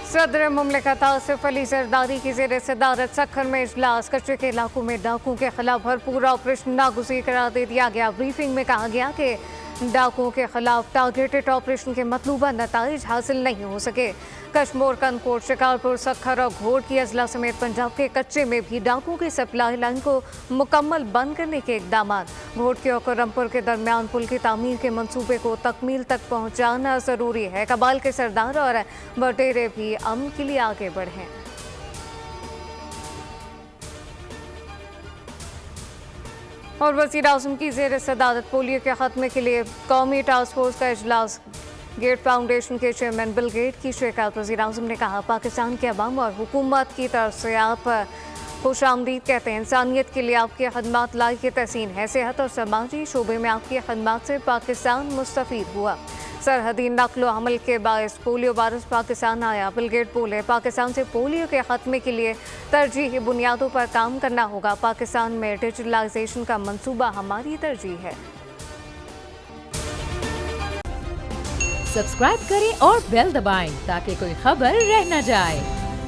सदर मुमलिकत आसिफ अली जरदारी की ज़ेर सदारत सखर में इजलास। कचरे के इलाकों में डाकुओं के खिलाफ भरपूर ऑपरेशन नागुज़ीर करार दे दिया गया। ब्रीफिंग में कहा गया कि डाकुओं के खिलाफ टारगेटेड ऑपरेशन के मतलूबा नताइज हासिल नहीं हो सके। कश्मोर, कनकोट, शिकारपुर, सखर और घोट की अजला समेत पंजाब के कच्चे में भी डाकुओं की सप्लाई लाइन को मुकम्मल बंद करने के इकदाम। घोट के और करमपुर के दरमियान पुल की तामीर के मंसूबे को तकमील तक पहुँचाना ज़रूरी है। कबाइल के सरदार और बटेरे भी अमन के लिए आगे बढ़ें। और वज़ीर आज़म की ज़ेर सदारत पोलियो के ख़त्मे के लिए कौमी टास्क फोर्स का इजलास। गेट फाउंडेशन के चेयरमैन बिल गेट की शिरकत। वज़ीर आज़म ने कहा, पाकिस्तान के अवाम और हुकूमत की तरफ से आप खुश आमदीद कहते हैं। इंसानियत के लिए आपकी खदमात लायक तहसीन है। सेहत और समाजी शोबे में आपकी खदमात से पाकिस्तान मुस्तफ़ीद हुआ। सरहदी नक्ल व हमल के बायस पोलियो वायरस पाकिस्तान आया। बिल गेट बोले, पाकिस्तान से पोलियो के ख़त्मे के लिए तरजीही बुनियादों पर काम करना होगा। पाकिस्तान में डिजिटलाइजेशन का मंसूबा हमारी तरजीह है। सब्सक्राइब करें और बेल दबाएं ताकि कोई खबर रह न जाए।